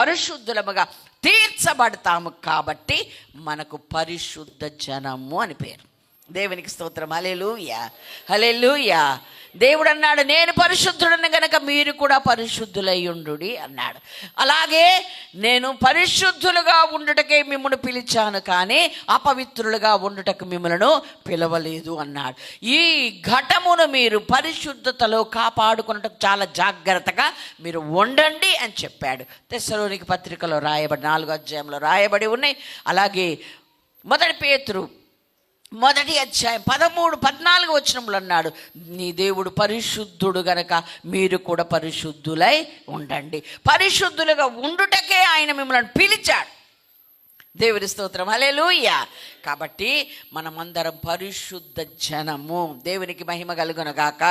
పరిశుద్ధులముగా తీర్చబడతాము. కాబట్టి మనకు పరిశుద్ధ జనము అని పేరు. దేవునికి స్తోత్రం. హల్లెలూయా, హల్లెలూయా. దేవుడు అన్నాడు, నేను పరిశుద్ధుడను గనక మీరు కూడా పరిశుద్ధులై ఉండుడి అన్నాడు. అలాగే నేను పరిశుద్ధులుగా ఉండుటకే మిమ్మల్ని పిలిచాను, కానీ అపవిత్రులుగా ఉండుటకు మిమ్మల్ని పిలవలేదు అన్నాడు. ఈ ఘటమును మీరు పరిశుద్ధతలో కాపాడుకున్నటకు చాలా జాగ్రత్తగా మీరు ఉండండి అని చెప్పాడు. తెస్సలోనికి పత్రికలో రాయబడి 4వ అధ్యాయంలో రాయబడి ఉన్నాయి. అలాగే 1 పేతురు 1వ అధ్యాయం 13-14 వచనములు అన్నాడు, నీ దేవుడు పరిశుద్ధుడు గనక మీరు కూడా పరిశుద్ధులై ఉండండి. పరిశుద్ధులుగా ఉండుటకే ఆయన మిమ్మల్ని పిలిచాడు. దేవుని స్తోత్రం. హల్లెలూయా. కాబట్టి మనమందరం పరిశుద్ధ జనము. దేవునికి మహిమ కలుగునుగాక.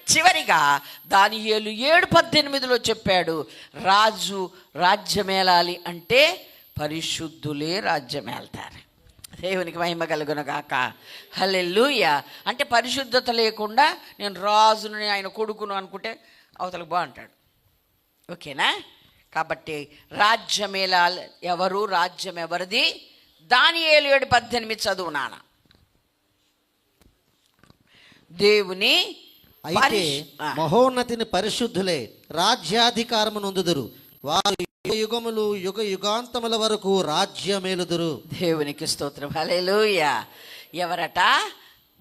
చివరిగా దానియేలు 7:18 చెప్పాడు, రాజు రాజ్యమేలాలి అంటే పరిశుద్ధులే రాజ్యమేల్తారు. దేవునికి మహిమ కలుగునుగాక. హల్లెలూయా. అంటే పరిశుద్ధత లేకుండా నేను రాజును ఆయన కొడుకును అనుకుంటే అవతలకు బాగుంటాడు. ఓకేనా? కాబట్టి రాజ్యమేలా ఎవరు, రాజ్యం ఎవరిది? దానియేలు 7:18 చదువు నాన్న. దేవుని అయితే మహోన్నతిని పరిశుద్ధులే రాజ్యాధికారము నొందుదురు, వారు యుగములు యుగ యుగాంతముల వరకు రాజ్యమేలుదురు. దేవునికి స్తోత్రం. హల్లెలూయా. ఎవరట?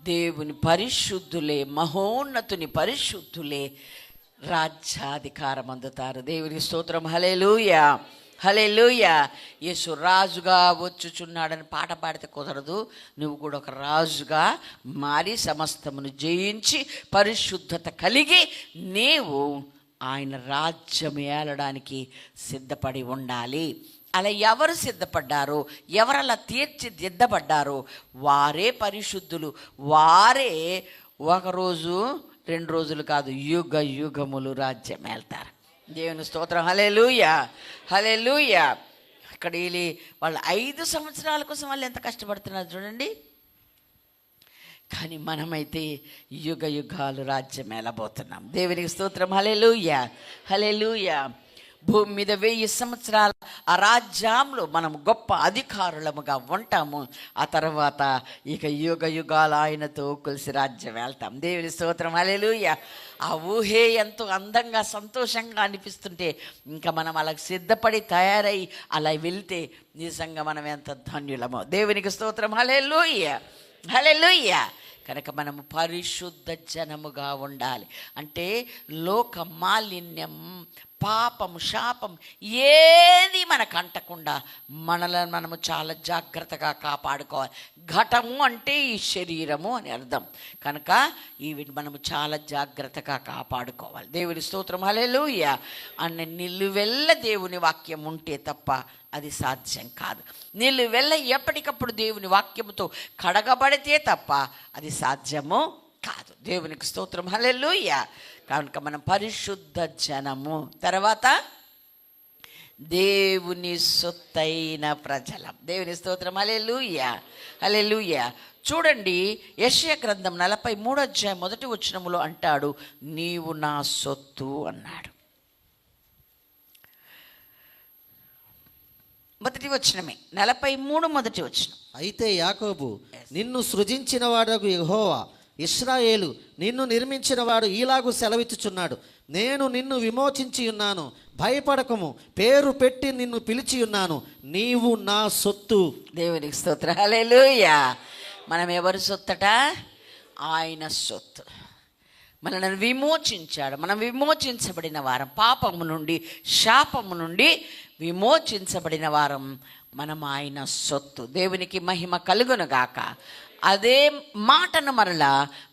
దేవుని పరిశుద్ధులే, మహోన్నతుని పరిశుద్ధులే రాజ్యాధికారం అందుతారు. దేవునికి స్తోత్రం. హల్లెలూయా, హల్లెలూయా. యేసు రాజుగా వచ్చుచున్నాడని పాట పాడితే కుదరదు. నువ్వు కూడా ఒక రాజుగా మారి సమస్తమును జయించి పరిశుద్ధత కలిగి నీవు ఆయన రాజ్యం ఏలడానికి సిద్ధపడి ఉండాలి. అలా ఎవరు సిద్ధపడ్డారో, ఎవరలా తీర్చిదిద్దబడ్డారో వారే పరిశుద్ధులు. వారే 1 రోజు 2 రోజులు కాదు, యుగ యుగములు రాజ్యం ఏల్తారు. దేవుని స్తోత్రం. హల్లెలూయా, హల్లెలూయా. ఇక్కడ వాళ్ళు 5 సంవత్సరాల కోసం వాళ్ళు ఎంత కష్టపడుతున్నారు చూడండి. కానీ మనమైతే యుగ యుగాలు రాజ్యం ఏలబోతున్నాం. దేవునికి స్తోత్రం. హల్లెలూయా, హల్లెలూయా. భూమి మీద 1000 సంవత్సరాల ఆ రాజ్యంలో మనం గొప్ప అధికారులముగా ఉంటాము. ఆ తర్వాత ఇక యుగ యుగాలు ఆయనతో కలిసి రాజ్యం వెళ్తాం. దేవుని స్తోత్రం. హల్లెలూయా. ఆ ఊహే ఎంతో అందంగా సంతోషంగా అనిపిస్తుంటే ఇంకా మనం అలా సిద్ధపడి తయారై అలా వెళ్తే నిజంగా మనం ఎంత ధన్యులమో. దేవునికి స్తోత్రం. హల్లెలూయా, హల్లెలూయా. కనుక మనము పరిశుద్ధ జనముగా ఉండాలి. అంటే లోక మాలిన్యం, పాపం, శాపం ఏది మనకు అంటకుండా మనలను మనము చాలా జాగ్రత్తగా కాపాడుకోవాలి. ఘటము అంటే ఈ శరీరము అని అర్థం. కనుక ఇవి మనము చాలా జాగ్రత్తగా కాపాడుకోవాలి. దేవుని స్తోత్రం. హల్లెలూయా. అన్న నిలువెల్ల దేవుని వాక్యం ఉంటే తప్ప అది సాధ్యం కాదు. నిలువెల్ల ఎప్పటికప్పుడు దేవుని వాక్యముతో కడగబడితే తప్ప అది సాధ్యము కాదు. దేవునికి స్తోత్రం. హల్లెలూయా. కనుక మనం పరిశుద్ధ జనము. తర్వాత దేవుని సొత్తైన ప్రజలం. దేవుని స్తోత్రం. హల్లెలూయా, హల్లెలూయా. చూడండి, యెషయా గ్రంథం 43వ అధ్యాయం 1వ వచనములో అంటాడు, నీవు నా సొత్తు అన్నాడు. 1వ వచనమే 43 1వ వచనం. అయితే యాకోబు నిన్ను సృజించిన వాడగు యెహోవా, ఇశ్రాయేలు నిన్ను నిర్మించిన వాడు ఈలాగు సెలవిచ్చుచున్నాడు, నేను నిన్ను విమోచించి ఉన్నాను, భయపడకము, పేరు పెట్టి నిన్ను పిలిచి ఉన్నాను, నీవు నా సొత్తు. దేవునికి స్తోత్రం. హల్లెలూయా. మనం ఎవరి సొత్తట? ఆయన సొత్తు. మనల్ని విమోచించాడు. మనం విమోచించబడిన వారం, పాపము నుండి శాపము నుండి విమోచించబడిన వారం మనం ఆయన సొత్తు. దేవునికి మహిమ కలుగునుగాక. అదే మాటను మరలా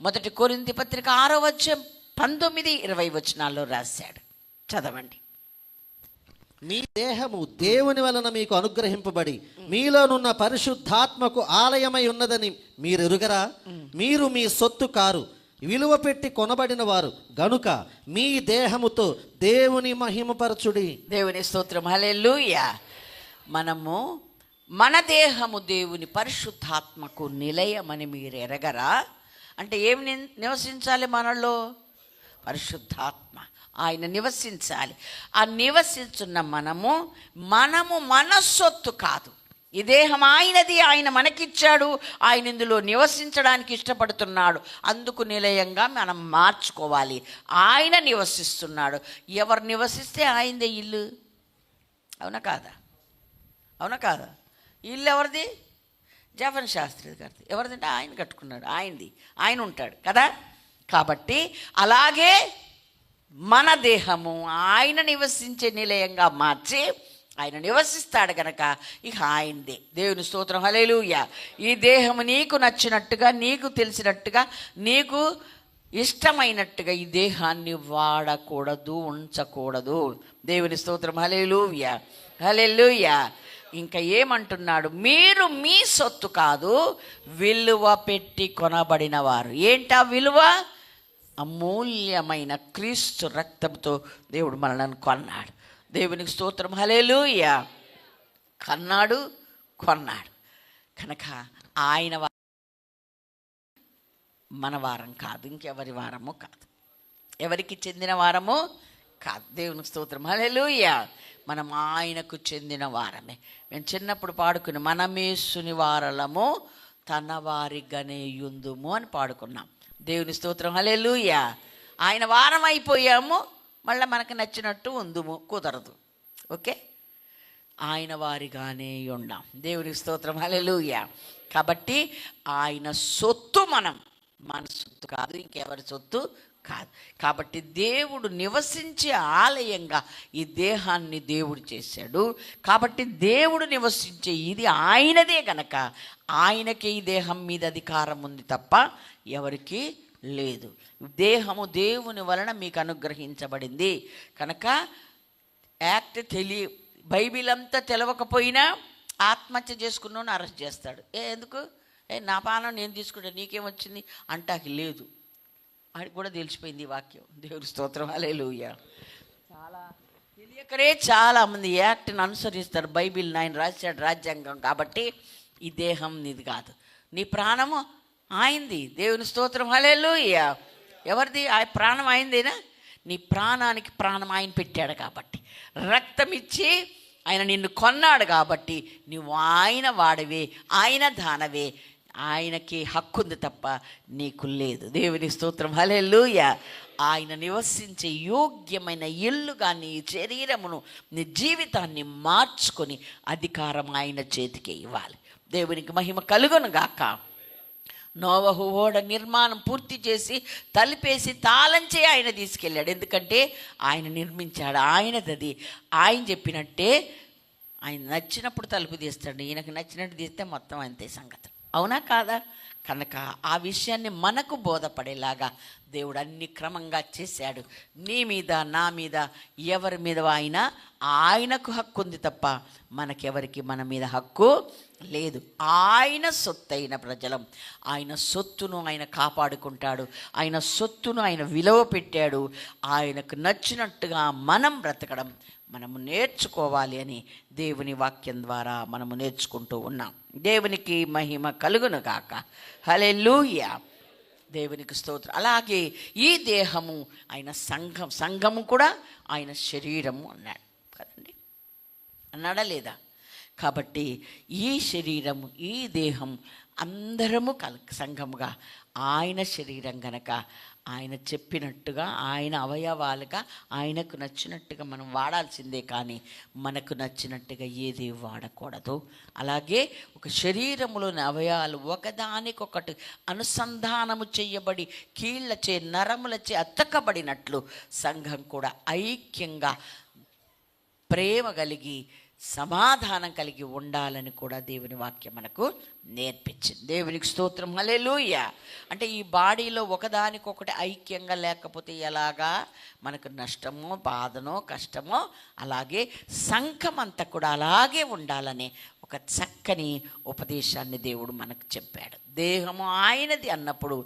1 కొరింథీ పత్రిక 6వ అధ్యాయం 19-20 వచనాల్లో రాశాడు. చదవండి. మీ దేహము దేవుని వలన మీకు అనుగ్రహింపబడి మీలోనున్న పరిశుద్ధాత్మకు ఆలయమై ఉన్నదని మీరు ఎరుగరా? మీరు మీ సొత్తు కారు, విలువ పెట్టి కొనబడిన వారు గనుక మీ దేహముతో దేవుని మహిమపరచుడి. దేవుని స్తోత్రం. హల్లెలూయా. మనము మన దేహము దేవుని పరిశుద్ధాత్మకు నిలయమని మీరు ఎరగరా? అంటే ఏమి నివసించాలి మనలో? పరిశుద్ధాత్మ. ఆయన నివసించాలి. ఆ నివసించున్న మనము మన సొత్తు కాదు. ఈ దేహం ఆయనది, ఆయన మనకిచ్చాడు. ఆయన ఇందులో నివసించడానికి ఇష్టపడుతున్నాడు. అందుకు నిలయంగా మనం మార్చుకోవాలి. ఆయన నివసిస్తున్నాడు. ఎవరు నివసిస్తే ఆయనదే ఇల్లు. అవునా కాదా? అవునా కాదా? ఇల్లు ఎవరిది? జఫన్ శాస్త్రి గారిది. ఎవరిదంటే ఆయన కట్టుకున్నాడు, ఆయనది, ఆయన ఉంటాడు కదా. కాబట్టి అలాగే మన దేహము ఆయన నివసించే నిలయంగా మార్చి ఆయన నివసిస్తాడు గనక ఇక ఆయనదే. దేవుని స్తోత్రం, హల్లెలూయా. ఈ దేహము నీకు నచ్చినట్టుగా, నీకు తెలిసినట్టుగా, నీకు ఇష్టమైనట్టుగా ఈ దేహాన్ని వాడకూడదు, ఉంచకూడదు. దేవుని స్తోత్రం, హల్లెలూయా, హల్లెలూయా. ఇంకా ఏమంటున్నాడు? మీరు మీ సొత్తు కాదు, విలువ పెట్టి కొనబడిన వారు. ఏంటా విలువ? అమూల్యమైన క్రీస్తు రక్తంతో దేవుడు మనల్ని కొన్నాడు. దేవునికి స్తోత్రం, హల్లెలూయా. కొన్నాడు కనుక ఆయన మన వారం కాదు, ఇంకెవరి వారము కాదు, ఎవరికి చెందిన వారము కాదు. దేవునికి స్తోత్రం, హల్లెలూయా. మనం ఆయనకు చెందిన వారమే. మేము చిన్నప్పుడు పాడుకుని మనమేసుని వారలము తన వారిగానే యుందుము అని పాడుకున్నాం. దేవుని స్తోత్రం, హల్లెలూయా. ఆయన వారం అయిపోయాము, మళ్ళీ మనకు నచ్చినట్టు ఉందుము, కుదరదు. ఓకే, ఆయన వారిగానే ఉన్నాం. దేవుని స్తోత్రం, హల్లెలూయా. కాబట్టి ఆయన సొత్తు మనం, మన సొత్తు కాదు, ఇంకెవరి సొత్తు కాదు. కాబట్టి దేవుడు నివసించే ఆలయంగా ఈ దేహాన్ని దేవుడు చేశాడు. కాబట్టి దేవుడు నివసించే ఇది ఆయనదే గనక ఆయనకే ఈ దేహం మీద అధికారం ఉంది తప్ప ఎవరికి లేదు. దేహము దేవుని వలన మీకు అనుగ్రహించబడింది కనుక యాక్ట్ బైబిల్ అంతా తెలవకపోయినా ఆత్మహత్య చేసుకున్నాను అరెస్ట్ చేస్తాడు. ఎందుకు? నా పానం నేను తీసుకుంటా, నీకేమొచ్చింది అంటాకి లేదు. ఆడికి కూడా తెలిసిపోయింది ఈ వాక్యం. దేవుని స్తోత్రం, హల్లెలూయా. చాలా తెలియకరే చాలామంది యాక్ట్ని అనుసరిస్తారు. బైబిల్ ఆయన రాశాడు రాజ్యాంగం కాబట్టి ఈ దేహం నీది కాదు, నీ ప్రాణము ఆయనది. దేవుని స్తోత్రం, హల్లెలూయా. ఎవరిది? ఆ ప్రాణం ఆయనదేనా? నీ ప్రాణానికి ప్రాణం ఆయన పెట్టాడు కాబట్టి, రక్తం ఇచ్చి ఆయన నిన్ను కొన్నాడు కాబట్టి నువ్వు ఆయన వాడవే, ఆయన దానవే. ఆయనకి హక్కు ఉంది తప్ప నీకు లేదు. దేవుని స్తోత్రం, హల్లెలూయా. ఆయన నివసించే యోగ్యమైన ఇల్లుగా నీ శరీరమును, నీ జీవితాన్ని మార్చుకొని అధికారం ఆయన చేతికి ఇవ్వాలి. దేవునికి మహిమ కలుగును గాక. నోవహు ఓడ నిర్మాణం పూర్తి చేసి తలిపేసి తాళంచే ఆయన తీసుకెళ్ళాడు. ఎందుకంటే ఆయన నిర్మించాడు, ఆయనది. ఆయన చెప్పినట్టే ఆయన నచ్చినప్పుడు తలుపు తీస్తాడు, ఈయనకు నచ్చినట్టు తీస్తే మొత్తం అంతే సంగతి. అవునా కాదా? కనుక ఆ విషయాన్ని మనకు బోధపడేలాగా దేవుడు అన్ని క్రమంగా చేశాడు. నీ మీద, నా మీద, ఎవరి మీద ఆయనకు హక్కు ఉంది తప్ప మనకెవరికి మన మీద హక్కు లేదు. ఆయన సొత్తైన ప్రజలం. ఆయన సొత్తును ఆయన కాపాడుకుంటాడు. ఆయన సొత్తును ఆయన విలువ పెట్టాడు. ఆయనకు నచ్చినట్టుగా మనం బ్రతకడం మనము నేర్చుకోవాలి అని దేవుని వాక్యం ద్వారా మనము నేర్చుకుంటూ ఉన్నాం. దేవునికి మహిమ కలుగును గాక. హల్లెలూయా. దేవునికి స్తోత్రం. అలాగే ఈ దేహము ఆయన సంఘము కూడా ఆయన శరీరము అన్నాడు కదండి, అన్నాడా లేదా? కాబట్టి ఈ శరీరము, ఈ దేహం అందరము సంఘముగా ఆయన శరీరం గనక ఆయన చెప్పినట్టుగా, ఆయన అవయవాలుగా ఆయనకు నచ్చినట్టుగా మనం వాడాల్సిందే, కానీ మనకు నచ్చినట్టుగా ఏది వాడకూడదు. అలాగే ఒక శరీరములోని అవయవాలు ఒకదానికొకటి అనుసంధానము చేయబడి కీళ్ళచే, నరములచే అతకబడినట్లు సంఘం కూడా ఐక్యంగా ప్రేమ కలిగి సమాధానం కలిగి ఉండాలని కూడా దేవుని వాక్యం మనకు నేర్పించింది. దేవునికి స్తోత్రం, హల్లెలూయా. అంటే ఈ బాడీలో ఒకదానికొకటి ఐక్యంగా లేకపోతే ఎలాగా మనకు నష్టమో, బాధనో, కష్టమో, అలాగే సంఘం అంతా కూడా అలాగే ఉండాలనే ఒక చక్కని ఉపదేశాన్ని దేవుడు మనకు చెప్పాడు. దేహము ఆయనది అన్నప్పుడు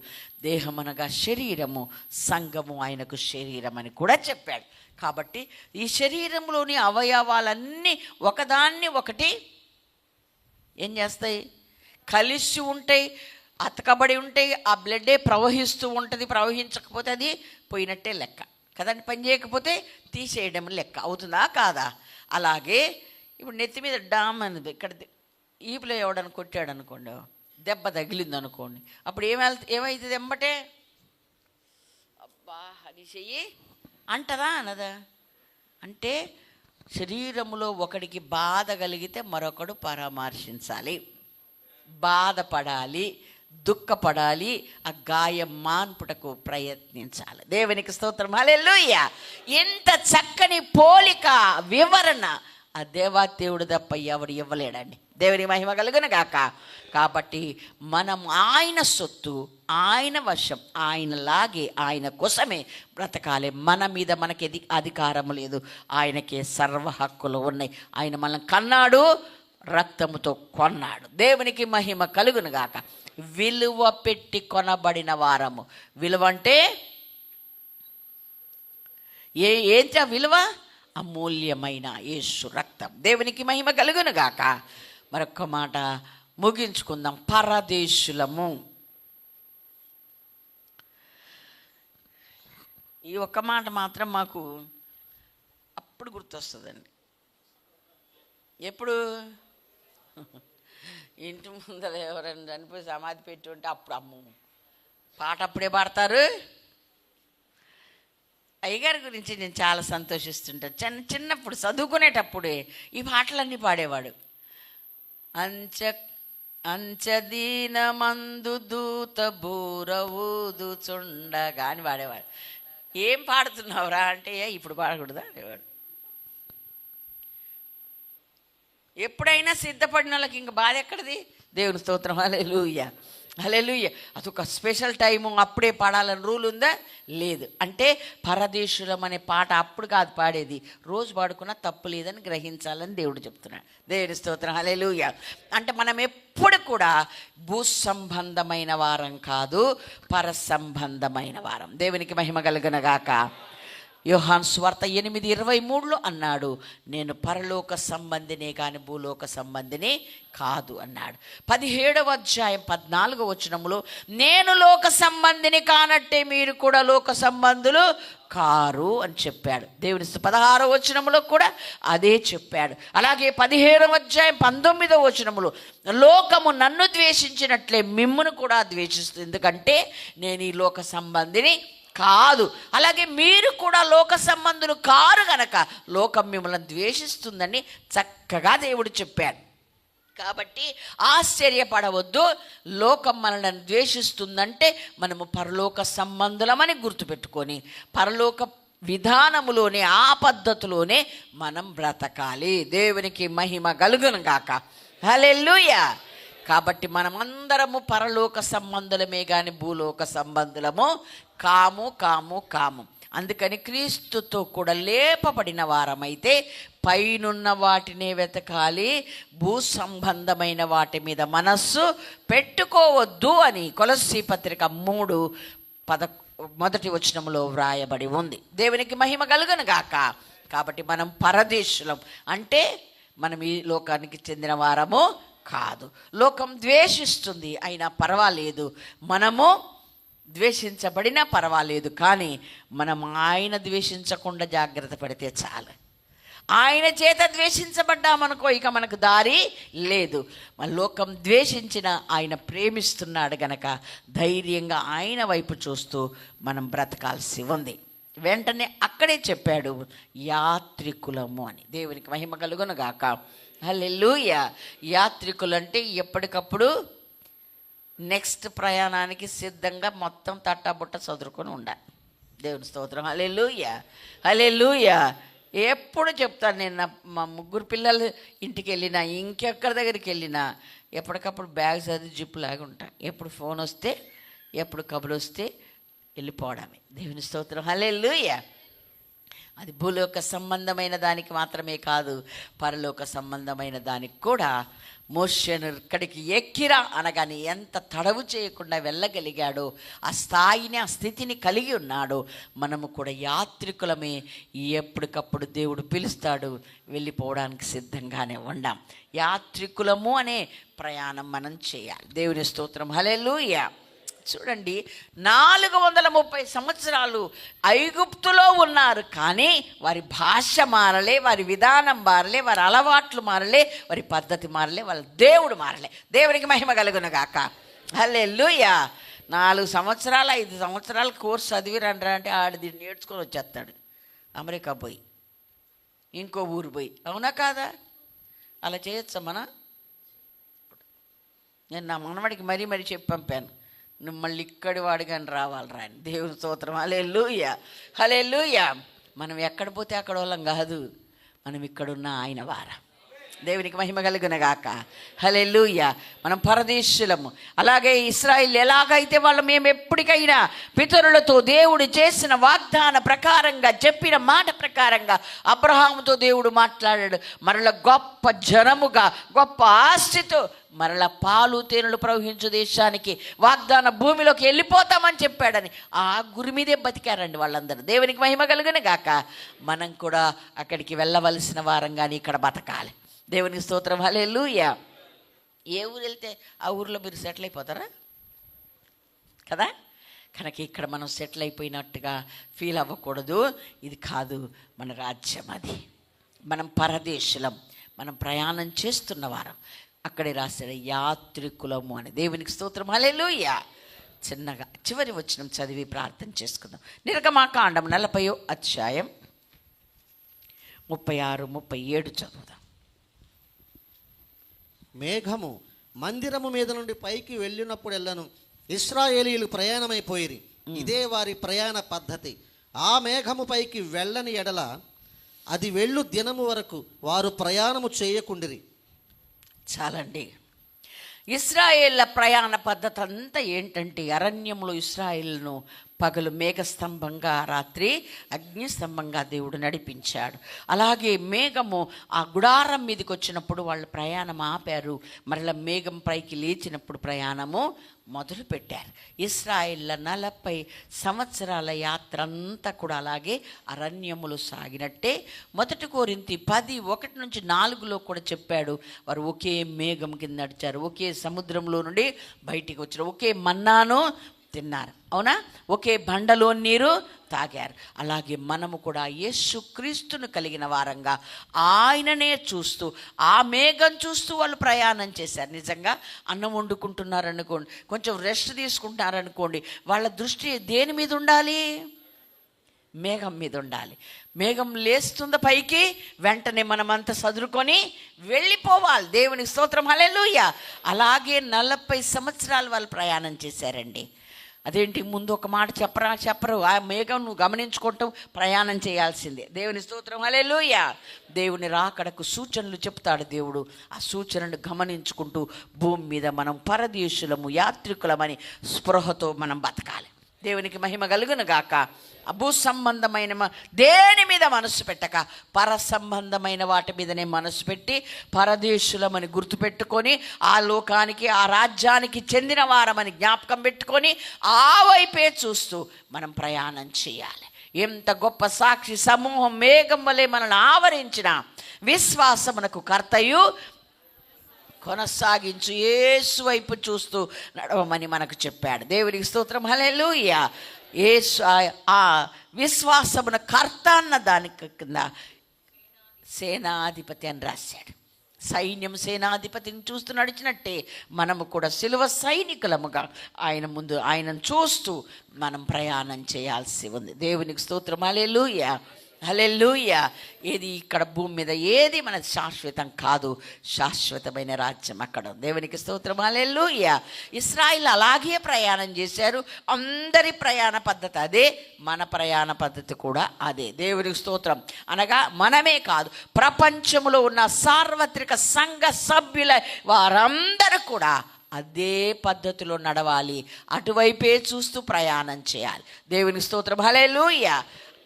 దేహం అనగా శరీరము, సంఘము ఆయనకు శరీరం అని కూడా చెప్పాడు. కాబట్టి ఈ శరీరంలోని అవయవాలన్నీ ఒకదాన్ని ఒకటి ఏం చేస్తాయి? కలిసి ఉంటాయి, అతకబడి ఉంటాయి. ఆ బ్లడ్డే ప్రవహిస్తూ ఉంటుంది. ప్రవహించకపోతే అది పోయినట్టే లెక్క కదండి. పని చేయకపోతే తీసేయడం లెక్క అవుతుందా కాదా? అలాగే ఇప్పుడు నెత్తి మీద డామ్ అనేది ఇక్కడ ఈపులో ఎవడని కొట్టాడు అనుకోండి, దెబ్బ తగిలింది అనుకోండి, అప్పుడు ఏమవుతుంది ఎంబటే? అబ్బా అని చెయ్యి అంటదా అనదా? అంటే శరీరంలో ఒకడికి బాధ కలిగితే మరొకడు పరామర్శించాలి, బాధపడాలి, దుఃఖపడాలి, ఆ గాయం మాన్పుటకు ప్రయత్నించాలి. దేవునికి స్తోత్రం, హల్లెలూయా. ఎంత చక్కని పోలిక వివరణ ఆ దేవాదేవుడు తప్ప ఎవడు ఇవ్వలేడండి. దేవుని మహిమ కలుగును గాక. కాబట్టి మనం ఆయన సొత్తు, ఆయన వశం, ఆయనలాగే ఆయన కోసమే బ్రతకాలి. మన మీద మనకి అధికారం లేదు, ఆయనకే సర్వ హక్కులు ఉన్నాయి. ఆయన మనం కన్నాడు, రక్తముతో కొన్నాడు. దేవునికి మహిమ కలుగును గాక. విలువ పెట్టి కొనబడిన వారము. విలువ అంటే ఏంటి? విలువ అమూల్యమైన యేసు రక్తం. దేవునికి మహిమ కలుగును గాక. మరొక్క మాట ముగించుకుందాం. పరదేశులము. ఈ ఒక్క మాట మాత్రం మాకు అప్పుడు గుర్తొస్తుందండి. ఎప్పుడు? ఇంటి ముందర ఎవరైనా చనిపోయి సమాధి పెట్టి ఉంటే అప్పుడు అమ్ము పాట అప్పుడే పాడతారు. అయ్యగారి గురించి నేను చాలా సంతోషిస్తుంటాను. చిన్నప్పుడు చదువుకునేటప్పుడే ఈ పాటలన్నీ పాడేవాడు. అంచదీనమందు దూత బూర ఊదుచుండగా అని పాడేవాడు. ఏం పాడుతున్నావురా అంటే ఇప్పుడు పాడకూడదా అనేవాడు. ఎప్పుడైనా సిద్ధపడిన వాళ్ళకి ఇంక బాధ ఎక్కడిది? దేవుని స్తోత్రం, హల్లెలూయా, హల్లెలూయా. అదొక స్పెషల్ టైము, అప్పుడే పాడాలని రూల్ ఉందా? లేదు. అంటే పరదేశులం అనే పాట అప్పుడు కాదు పాడేది, రోజు పాడుకున్నా తప్పు లేదని గ్రహించాలని దేవుడు చెప్తున్నాడు. దేవుని స్తోత్రం, హల్లెలూయా. అంటే మనం ఎప్పుడు కూడా భూ సంబంధమైన వారం కాదు, పర సంబంధమైన వారం. దేవునికి మహిమ కలుగునగాక. యోహాను సువార్త 8:23 అన్నాడు, నేను పరలోక సంబంధినే కానీ భూలోక సంబంధిని కాదు అన్నాడు. 17వ అధ్యాయం 14వ వచనములో, నేను లోక సంబంధిని కానట్టే మీరు కూడా లోక సంబంధులు కారు అని చెప్పాడు. దేవుని 16వ వచనములో కూడా అదే చెప్పాడు. అలాగే 17వ అధ్యాయం 19వ వచనములో, లోకము నన్ను ద్వేషించినట్లే మిమ్మును కూడా ద్వేషిస్తుంది, ఎందుకంటే నేను ఈ లోక సంబంధిని కాదు. అలాగే మీరు కూడా లోక సంబంధులు కారు గనక లోకం మిమ్మల్ని ద్వేషిస్తుందని చక్కగా దేవుడు చెప్పాడు. కాబట్టి ఆశ్చర్యపడవద్దు. లోకం మనల్ని ద్వేషిస్తుందంటే మనము పరలోక సంబంధులమని గుర్తుపెట్టుకొని పరలోక విధానములోనే, ఆ పద్ధతిలోనే మనం బ్రతకాలి. దేవునికి మహిమ కలుగును గాక. హల్లెలూయా. కాబట్టి మనమందరము పరలోక సంబంధులమే కానీ భూలోక సంబంధులము కాము. అందుకని క్రీస్తుతో కూడా లేపబడిన వారమైతే పైనున్న వాటినే వెతకాలి, భూ సంబంధమైన వాటి మీద మనస్సు పెట్టుకోవద్దు అని కొలస్సీ పత్రిక 3:1 వచనములో వ్రాయబడి ఉంది. దేవునికి మహిమ కలుగును గాక. కాబట్టి మనం పరదేశులం అంటే మనం ఈ లోకానికి చెందిన వారము కాదు. లోకం ద్వేషిస్తుంది, అయినా పర్వాలేదు, మనము ద్వేషించబడినా పర్వాలేదు, కానీ మనం ఆయన ద్వేషించకుండా జాగ్రత్త పడితే చాలు. ఆయన చేత ద్వేషించబడ్డామనుకో ఇక మనకు దారి లేదు. మన లోకం ద్వేషించిన ఆయన ప్రేమిస్తున్నాడు గనక ధైర్యంగా ఆయన వైపు చూస్తూ మనం బ్రతకాల్సి ఉంది. వెంటనే అక్కడే చెప్పాడు, యాత్రికులము అని. దేవునికి మహిమ కలుగును గాక. హల్లెలూయా. యాత్రికులంటే ఎప్పటికప్పుడు నెక్స్ట్ ప్రయాణానికి సిద్ధంగా మొత్తం తట్టాబుట్ట చదువుకొని ఉండాలి. దేవుని స్తోత్రం, హల్లెలూయా, హల్లెలూయా. ఎప్పుడు చెప్తాను నేను, మా 3 పిల్లలు ఇంటికి వెళ్ళినా, ఇంకెక్కడి దగ్గరికి వెళ్ళినా ఎప్పటికప్పుడు బ్యాగ్ చదివి జిప్పు లాగా ఉంటాను. ఎప్పుడు ఫోన్ వస్తే, ఎప్పుడు కబురు వస్తే వెళ్ళిపోవడమే. దేవుని స్తోత్రం, హల్లెలూయా. అది భూలోక సంబంధమైన దానికి మాత్రమే కాదు, పరలోక సంబంధమైన దానికి కూడా. మోషేను ఇక్కడికి ఎక్కిరా అనగానే ఎంత తడవు చేయకుండా వెళ్ళగలిగాడో, ఆ స్థాయిని, ఆ స్థితిని కలిగి ఉన్నాడు. మనము కూడా యాత్రికులమే. ఎప్పటికప్పుడు దేవుడు పిలుస్తాడు, వెళ్ళిపోవడానికి సిద్ధంగానే ఉండాం. యాత్రికులము అనే ప్రయాణం మనం చేయాలి. దేవుని స్తోత్రం, హల్లెలూయా. చూడండి, 430 సంవత్సరాలు ఐగుప్తులో ఉన్నారు, కానీ వారి భాష మారలే, వారి విధానం మారలే, వారి అలవాట్లు మారలే, వారి పద్ధతి మారలే, వాళ్ళ దేవుడు మారలే. దేవునికి మహిమ కలుగును గాక. హల్లెలూయా. 4 సంవత్సరాలు 5 సంవత్సరాలు కోర్సు చదివిరండ్రా అంటే ఆడిది నేర్చుకొని వచ్చేస్తాడు. అమెరికా పోయి, ఇంకో ఊరు పోయి. అవునా కాదా? అలా చేయొచ్చా మన? నేను నా మనవడికి మరీ చెప్పి పంపాను, నువ్వు మళ్ళీ ఇక్కడి వాడిగాని రావాలిరా అని. దేవుని స్తోత్రం. హల్లెలూయా, హల్లెలూయా. మనం ఎక్కడ పోతే అక్కడ వాళ్ళం కాదు, మనం ఇక్కడున్న ఆయన వారం. దేవునికి మహిమ కలుగునగాక. హల్లెలూయా. మనం పరదేశులము. అలాగే ఇశ్రాయేల్ ఎలాగైతే వాళ్ళు మేము ఎప్పటికైనా పితరులతో దేవుడు చేసిన వాగ్దాన ప్రకారంగా, చెప్పిన మాట ప్రకారంగా అబ్రహాముతో దేవుడు మాట్లాడాడు. మరల గొప్ప జనముగా, గొప్ప ఆస్తితో, మరల పాలు తేనెలు ప్రవహించు దేశానికి, వాగ్దాన భూమిలోకి వెళ్ళిపోతామని చెప్పాడని ఆ గురి మీదే బతికారండి వాళ్ళందరూ. దేవునికి మహిమ కలుగును గాక. మనం కూడా అక్కడికి వెళ్ళవలసిన వారంగాని ఇక్కడ బతకాలి. దేవునికి స్తోత్రం. హల్లెలూయా. ఏ ఊరు వెళ్తే ఆ ఊరిలో మీరు సెటిల్ అయిపోతారా కదా? కనుక ఇక్కడ మనం సెటిల్ అయిపోయినట్టుగా ఫీల్ అవ్వకూడదు. ఇది కాదు మన రాజ్యం, అది మనం పరదేశులం, మనం ప్రయాణం చేస్తున్న వారం. అక్కడే రాశాడు యాత్రికులము అని. దేవునికి స్తోత్రం. హల్లెలూయా. చిన్నగా చివరి వచనం చదివి ప్రార్థన చేసుకుందాం. నిర్గమాకాండం 40వ అధ్యాయం 36, 37 చదువుదాం. మేఘము మందిరము మీద నుండి పైకి వెళ్ళినప్పుడెల్లను ఇశ్రాయేలీయులు ప్రయాణమైపోయిరి. ఇదే వారి ప్రయాణ పద్ధతి. ఆ మేఘము పైకి వెళ్ళని ఎడల అది వెళ్ళు దినము వరకు వారు ప్రయాణము చేయకుండిరి. చాలండి. ఇశ్రాయేళ్ల ప్రయాణ పద్ధతి అంతా ఏంటంటే, అరణ్యంలో ఇశ్రాయేల్ను పగలు మేఘస్తంభంగా, రాత్రి అగ్నిస్తంభంగా దేవుడు నడిపించాడు. అలాగే మేఘము ఆ గుడారం మీదకి వచ్చినప్పుడు వాళ్ళు ప్రయాణం ఆపారు, మరలా మేఘం పైకి లేచినప్పుడు ప్రయాణము మొదలు పెట్టారు. ఇశ్రాయేళ్ల 40 సంవత్సరాల యాత్ర అంతా కూడా అలాగే అరణ్యములు సాగినట్టే. 1 కొరింథీ 10:1-4 కూడా చెప్పాడు, వారు ఒకే మేఘం కింద నడిచారు, ఒకే సముద్రంలో నుండి బయటికి వచ్చారు, ఒకే మన్నాను తిన్నారు. అవునా? ఒకే బండలో నీరు తాగారు. అలాగే మనము కూడా యేసుక్రీస్తును కలిగిన వారంగా ఆయననే చూస్తూ, ఆ మేఘం చూస్తూ వాళ్ళు ప్రయాణం చేశారు. నిజంగా అన్నం వండుకుంటున్నారనుకోండి, కొంచెం రెస్ట్ తీసుకుంటున్నారనుకోండి, వాళ్ళ దృష్టి దేని మీద ఉండాలి? మేఘం మీద ఉండాలి. మేఘం లేస్తుంది పైకి, వెంటనే మనమంతా సదురుకొని వెళ్ళిపోవాలి. దేవునికి స్తోత్రం. హల్లెలూయా. అలాగే 40 సంవత్సరాలు వాళ్ళు ప్రయాణం చేశారండి. అదేంటి, ముందు ఒక మాట చెప్పరు. ఆ మేఘం నువ్వు గమనించుకుంటావు, ప్రయాణం చేయాల్సిందే. దేవుని స్తోత్రం. హల్లెలూయా. దేవుని రాకడకు సూచనలు చెప్తాడు దేవుడు. ఆ సూచనను గమనించుకుంటూ భూమి మీద మనం పరదేశులము, యాత్రికులమని స్పృహతో మనం బతకాలి. దేవునికి మహిమ కలుగును గాక. అభూ సంబంధమైన దేని మీద మనసు పెట్టక, పర సంబంధమైన వాటి మీదనే మనసు పెట్టి, పరదేశులమని గుర్తుపెట్టుకొని, ఆ లోకానికి, ఆ రాజ్యానికి చెందిన వారమని జ్ఞాపకం పెట్టుకొని, ఆ వైపే చూస్తూ మనం ప్రయాణం చేయాలి. ఎంత గొప్ప సాక్షి సమూహం మేఘం వలె మనల్ని ఆవరించిన విశ్వాసమునకు కర్తయు కొనసాగించు యేసు వైపు చూస్తూ నడవమని మనకు చెప్పాడు. దేవునికి స్తోత్రం. హల్లెలూయా. యేసు ఆ విశ్వాసమున కర్త అన్న దానికి కింద సేనాధిపతి అని రాశాడు. సైన్యం సేనాధిపతిని చూస్తూ నడిచినట్టే మనము కూడా సిలువ సైనికులముగా ఆయన ముందు ఆయనను చూస్తూ మనం ప్రయాణం చేయాల్సి ఉంది. దేవునికి స్తోత్రం. హల్లెలూయా, హల్లెలూయా. ఏది ఇక్కడ భూమి మీద ఏది మన శాశ్వతం కాదు, శాశ్వతమైన రాజ్యం అక్కడ. దేవునికి స్తోత్రం. హల్లెలూయా. ఇశ్రాయేల్ అలాగే ప్రయాణం చేశారు. అందరి ప్రయాణ పద్ధతి అదే, మన ప్రయాణ పద్ధతి కూడా అదే. దేవునికి స్తోత్రం. అనగా మనమే కాదు, ప్రపంచంలో ఉన్న సార్వత్రిక సంఘ సభ్యుల వారందరూ కూడా అదే పద్ధతిలో నడవాలి, అటువైపే చూస్తూ ప్రయాణం చేయాలి. దేవునికి స్తోత్రం. హల్లెలూయా.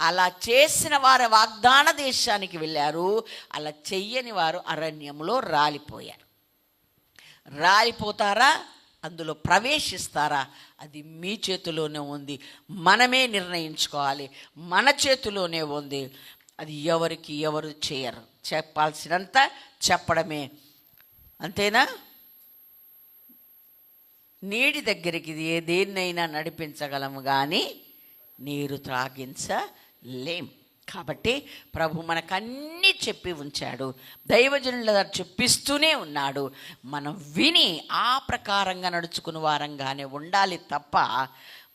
అలా చేసిన వారు వాగ్దాన దేశానికి వెళ్ళారు, అలా చెయ్యని వారు అరణ్యంలో రాలిపోయారు. రాలిపోతారా, అందులో ప్రవేశిస్తారా, అది మీ చేతిలోనే ఉంది. మనమే నిర్ణయించుకోవాలి, మన చేతిలోనే ఉంది. అది ఎవరికి ఎవరు చేయరు, చెప్పాల్సినంత చెప్పడమే. అంతేనా? నీటి దగ్గరికి దేన్నైనా నడిపించగలము కానీ నీరు త్రాగించలేం. కాబట్టి ప్రభు మనకు అన్నీ చెప్పి ఉంచాడు, దైవజనుల చెప్పిస్తూనే ఉన్నాడు. మనం విని ఆ ప్రకారంగా నడుచుకుని వారంగానే ఉండాలి తప్ప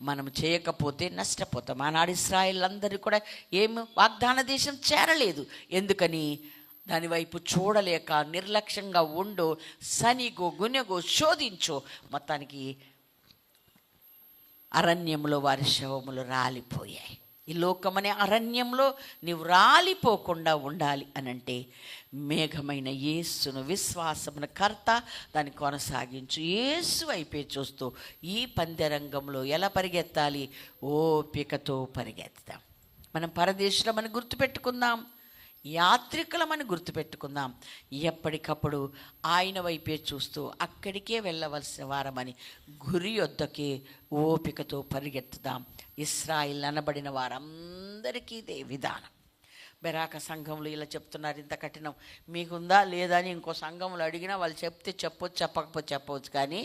మనం చేయకపోతే నష్టపోతాం. ఆనాడు ఇశ్రాయేల్ అందరూ కూడా ఏమి వాగ్దాన దేశం చేరలేదు. ఎందుకని? దాని వైపు చూడలేక నిర్లక్ష్యంగా ఉండు, సనిగో గునెగో శోధించో మొత్తానికి అరణ్యంలో వారి శవములు రాలిపోయాయి. ఈ లోకమనే అరణ్యంలో నీవు రాలిపోకుండా ఉండాలి అనంటే మేఘమైన యేసును, విశ్వాసమున కర్త దాన్ని కొనసాగించు. యేసు వైపే చూస్తూ ఈ పందెరంగంలో ఎలా పరిగెత్తాలి? ఓపికతో పరిగెత్తాం. మనం పరదేశులమని గుర్తుపెట్టుకుందాం, యాత్రికులమని గుర్తుపెట్టుకుందాం. ఎప్పటికప్పుడు ఆయన వైపే చూస్తూ అక్కడికే వెళ్ళవలసిన వారమని గురి యొద్దకే ఓపికతో పరిగెత్తుదాం. ఇశ్రాయేల్ అనబడిన వారందరికీ ఇదే విధానం. బెరాక సంఘంలో ఇలా చెప్తున్నారు, ఇంత కఠినం మీకుందా లేదా అని ఇంకో సంఘంలో అడిగినా వాళ్ళు చెప్తే చెప్పొచ్చు, చెప్పకపోతే చెప్పవచ్చు, కానీ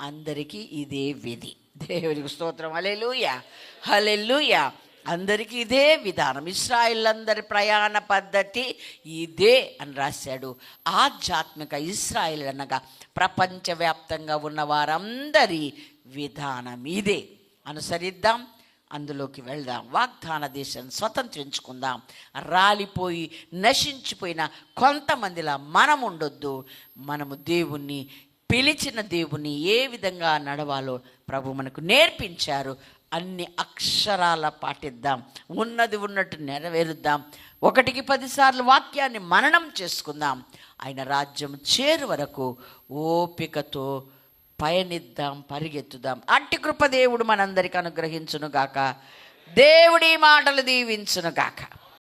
అందరికీ ఇదే విధి. దేవునికి స్తోత్రం. హల్లెలూయా, హల్లెలూయా. అందరికీ ఇదే విధానం. ఇశ్రాయేల్ అందరి ప్రయాణ పద్ధతి ఇదే అని రాశాడు. ఆధ్యాత్మిక ఇశ్రాయేల్ అనగా ప్రపంచవ్యాప్తంగా ఉన్న వారందరి విధానం ఇదే. అనుసరిద్దాం, అందులోకి వెళ్దాం, వాగ్దాన దేశాన్ని స్వతంత్రించుకుందాం. రాలిపోయి నశించిపోయిన కొంతమందిలా మనం ఉండొద్దు. మనము దేవుణ్ణి, పిలిచిన దేవుణ్ణి ఏ విధంగా నడవాలో ప్రభు మనకు నేర్పించారు. అన్ని అక్షరాల పాటిద్దాం, ఉన్నది ఉన్నట్టు నెరవేరుద్దాం. 1కి 10 సార్లు వాక్యాన్ని మననం చేసుకుందాం. ఆయన రాజ్యం చేరు వరకు ఓపికతో పయనిద్దాం, పరిగెత్తుదాం. అట్టి కృప దేవుడు మనందరికీ అనుగ్రహించునుగాక. దేవుడి మాటలు దీవించునుగాక.